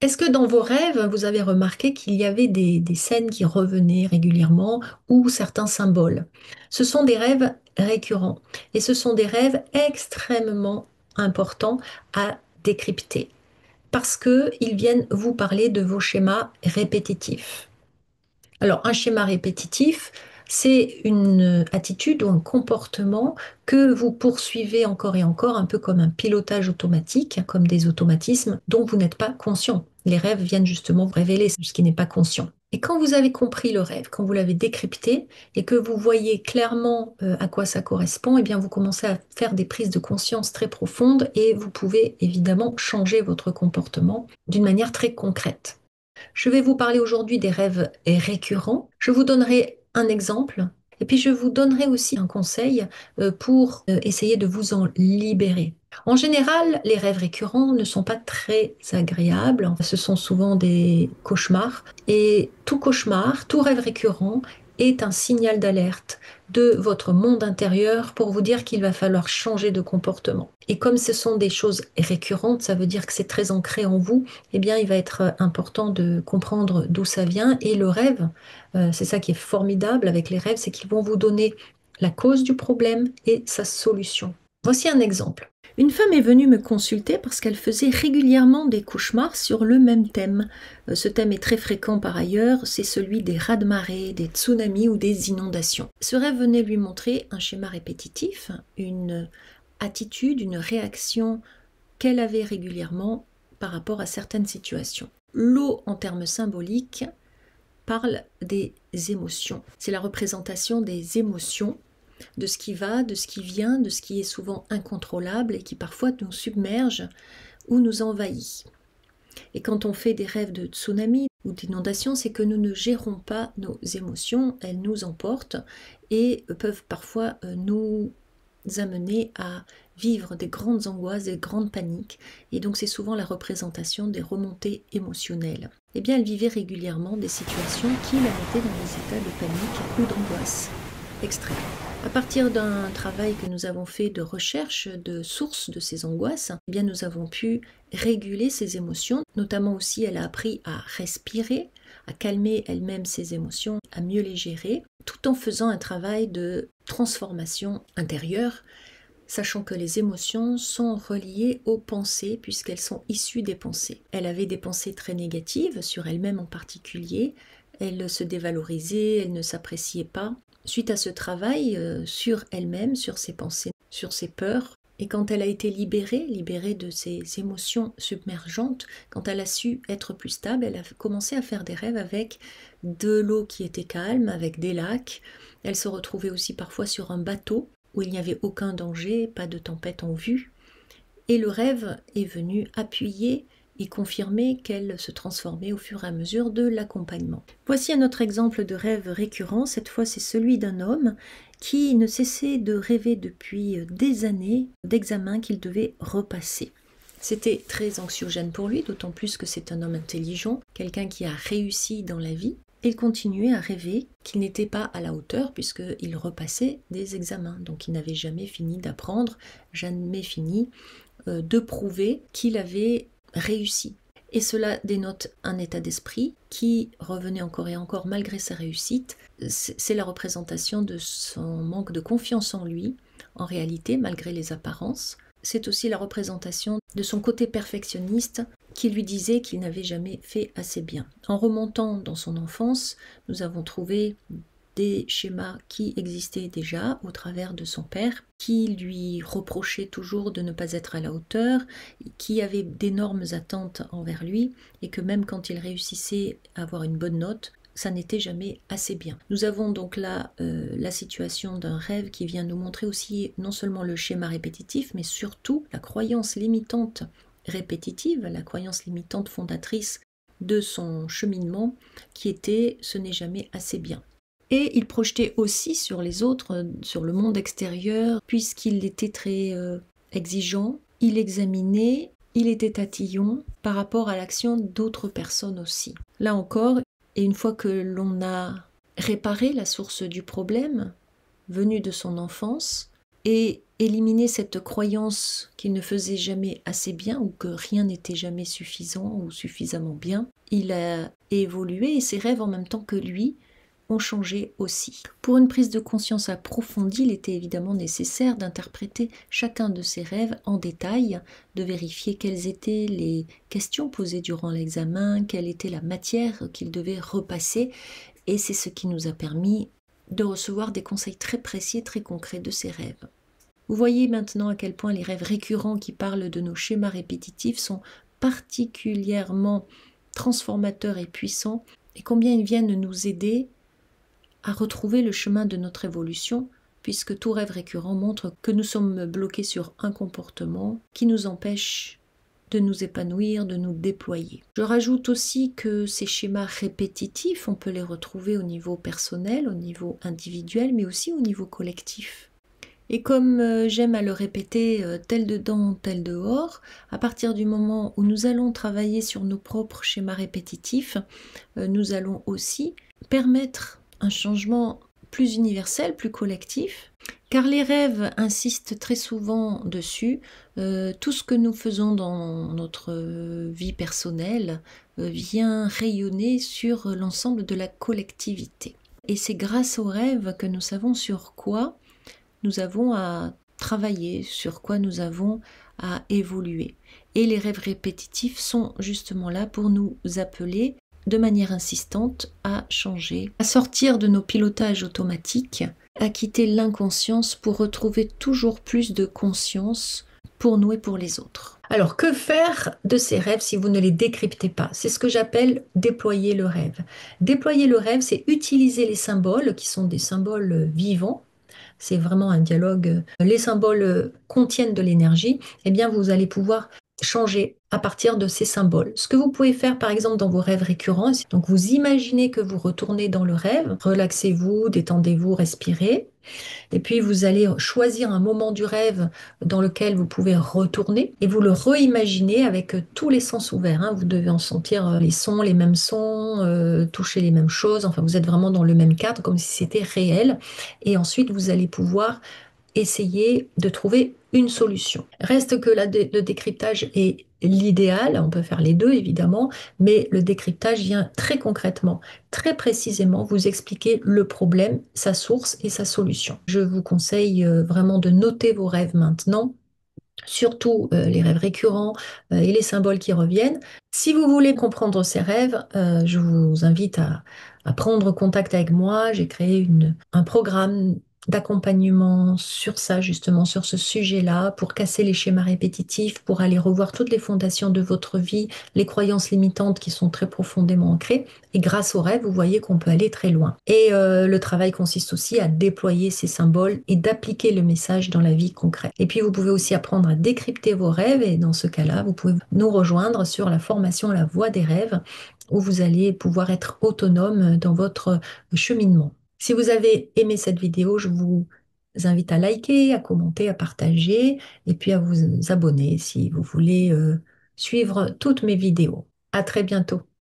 Est-ce que dans vos rêves, vous avez remarqué qu'il y avait des scènes qui revenaient régulièrement ou certains symboles? Ce sont des rêves récurrents et ce sont des rêves extrêmement importants à décrypter parce qu'ils viennent vous parler de vos schémas répétitifs. Alors, un schéma répétitif, c'est une attitude ou un comportement que vous poursuivez encore et encore, un peu comme un pilotage automatique, comme des automatismes dont vous n'êtes pas conscient. Les rêves viennent justement vous révéler ce qui n'est pas conscient. Et quand vous avez compris le rêve, quand vous l'avez décrypté et que vous voyez clairement à quoi ça correspond, eh bien vous commencez à faire des prises de conscience très profondes et vous pouvez évidemment changer votre comportement d'une manière très concrète. Je vais vous parler aujourd'hui des rêves récurrents. Je vous donnerai un exemple et puis je vous donnerai aussi un conseil pour essayer de vous en libérer. En général, les rêves récurrents ne sont pas très agréables. Ce sont souvent des cauchemars. Et tout cauchemar, tout rêve récurrent est un signal d'alerte de votre monde intérieur pour vous dire qu'il va falloir changer de comportement. Et comme ce sont des choses récurrentes, ça veut dire que c'est très ancré en vous, eh bien, il va être important de comprendre d'où ça vient. Et le rêve, c'est ça qui est formidable avec les rêves, c'est qu'ils vont vous donner la cause du problème et sa solution. Voici un exemple. Une femme est venue me consulter parce qu'elle faisait régulièrement des cauchemars sur le même thème. Ce thème est très fréquent par ailleurs, c'est celui des raz-de-marée, des tsunamis ou des inondations. Ce rêve venait lui montrer un schéma répétitif, une attitude, une réaction qu'elle avait régulièrement par rapport à certaines situations. L'eau, en termes symboliques, parle des émotions. C'est la représentation des émotions, de ce qui va, de ce qui vient, de ce qui est souvent incontrôlable et qui parfois nous submerge ou nous envahit. Et quand on fait des rêves de tsunami ou d'inondation, c'est que nous ne gérons pas nos émotions, elles nous emportent et peuvent parfois nous amener à vivre des grandes angoisses, des grandes paniques. Et donc c'est souvent la représentation des remontées émotionnelles. Eh bien, elle vivait régulièrement des situations qui la mettaient dans des états de panique ou d'angoisse extrême. À partir d'un travail que nous avons fait de recherche de sources de ces angoisses, eh bien nous avons pu réguler ces émotions. Notamment aussi, elle a appris à respirer, à calmer elle-même ses émotions, à mieux les gérer, tout en faisant un travail de transformation intérieure, sachant que les émotions sont reliées aux pensées puisqu'elles sont issues des pensées. Elle avait des pensées très négatives sur elle-même en particulier, elle se dévalorisait, elle ne s'appréciait pas. Suite à ce travail sur elle-même, sur ses pensées, sur ses peurs, et quand elle a été libérée de ses émotions submergentes, quand elle a su être plus stable, elle a commencé à faire des rêves avec de l'eau qui était calme, avec des lacs. Elle se retrouvait aussi parfois sur un bateau où il n'y avait aucun danger, pas de tempête en vue. Et le rêve est venu appuyer et confirmer qu'elle se transformait au fur et à mesure de l'accompagnement. Voici un autre exemple de rêve récurrent. Cette fois, c'est celui d'un homme qui ne cessait de rêver depuis des années d'examens qu'il devait repasser. C'était très anxiogène pour lui, d'autant plus que c'est un homme intelligent, quelqu'un qui a réussi dans la vie. Il continuait à rêver qu'il n'était pas à la hauteur puisqu'il repassait des examens. Donc il n'avait jamais fini d'apprendre, jamais fini de prouver qu'il avait réussi. Et cela dénote un état d'esprit qui revenait encore et encore malgré sa réussite. C'est la représentation de son manque de confiance en lui, en réalité, malgré les apparences. C'est aussi la représentation de son côté perfectionniste qui lui disait qu'il n'avait jamais fait assez bien. En remontant dans son enfance, nous avons trouvé des schémas qui existaient déjà au travers de son père, qui lui reprochait toujours de ne pas être à la hauteur, qui avait d'énormes attentes envers lui, et que même quand il réussissait à avoir une bonne note, ça n'était jamais assez bien. Nous avons donc là la situation d'un rêve qui vient nous montrer aussi non seulement le schéma répétitif, mais surtout la croyance limitante répétitive, la croyance limitante fondatrice de son cheminement, qui était « ce n'est jamais assez bien ». Et il projetait aussi sur les autres, sur le monde extérieur, puisqu'il était très exigeant, il examinait, il était tatillon par rapport à l'action d'autres personnes aussi. Là encore, et une fois que l'on a réparé la source du problème, venu de son enfance, et éliminer cette croyance qu'il ne faisait jamais assez bien ou que rien n'était jamais suffisant ou suffisamment bien. Il a évolué et ses rêves en même temps que lui ont changé aussi. Pour une prise de conscience approfondie, il était évidemment nécessaire d'interpréter chacun de ses rêves en détail, de vérifier quelles étaient les questions posées durant l'examen, quelle était la matière qu'il devait repasser, et c'est ce qui nous a permis de recevoir des conseils très précis et très concrets de ses rêves. Vous voyez maintenant à quel point les rêves récurrents qui parlent de nos schémas répétitifs sont particulièrement transformateurs et puissants, et combien ils viennent nous aider à retrouver le chemin de notre évolution, puisque tout rêve récurrent montre que nous sommes bloqués sur un comportement qui nous empêche de nous épanouir, de nous déployer. Je rajoute aussi que ces schémas répétitifs, on peut les retrouver au niveau personnel, au niveau individuel, mais aussi au niveau collectif. Et comme j'aime à le répéter, tel dedans, tel dehors, à partir du moment où nous allons travailler sur nos propres schémas répétitifs, nous allons aussi permettre un changement plus universel, plus collectif, car les rêves insistent très souvent dessus. Tout ce que nous faisons dans notre vie personnelle vient rayonner sur l'ensemble de la collectivité. Et c'est grâce aux rêves que nous savons sur quoi nous avons à travailler, sur quoi nous avons à évoluer. Et les rêves répétitifs sont justement là pour nous appeler de manière insistante à changer, à sortir de nos pilotages automatiques, à quitter l'inconscience pour retrouver toujours plus de conscience pour nous et pour les autres. Alors, que faire de ces rêves si vous ne les décryptez pas? C'est ce que j'appelle déployer le rêve. Déployer le rêve, c'est utiliser les symboles qui sont des symboles vivants. C'est vraiment un dialogue. Les symboles contiennent de l'énergie. Eh bien, vous allez pouvoir changer à partir de ces symboles. Ce que vous pouvez faire, par exemple, dans vos rêves récurrents, c'est donc vous imaginez que vous retournez dans le rêve, relaxez-vous, détendez-vous, respirez. Et puis vous allez choisir un moment du rêve dans lequel vous pouvez retourner et vous le reimaginez avec tous les sens ouverts, hein. Vous devez en sentir les mêmes sons, toucher les mêmes choses. Enfin, vous êtes vraiment dans le même cadre, comme si c'était réel. Et ensuite, vous allez pouvoir essayer de trouver une solution. Reste que le décryptage est l'idéal, on peut faire les deux évidemment, mais le décryptage vient très concrètement, très précisément vous expliquer le problème, sa source et sa solution. Je vous conseille vraiment de noter vos rêves maintenant, surtout les rêves récurrents et les symboles qui reviennent. Si vous voulez comprendre ces rêves, je vous invite à prendre contact avec moi. J'ai créé un programme d'accompagnement sur ça, justement, sur ce sujet-là, pour casser les schémas répétitifs, pour aller revoir toutes les fondations de votre vie, les croyances limitantes qui sont très profondément ancrées. Et grâce aux rêves, vous voyez qu'on peut aller très loin. Et le travail consiste aussi à déployer ces symboles et d'appliquer le message dans la vie concrète. Et puis, vous pouvez aussi apprendre à décrypter vos rêves. Et dans ce cas-là, vous pouvez nous rejoindre sur la formation La Voie des rêves, où vous allez pouvoir être autonome dans votre cheminement. Si vous avez aimé cette vidéo, je vous invite à liker, à commenter, à partager et puis à vous abonner si vous voulez suivre toutes mes vidéos. À très bientôt.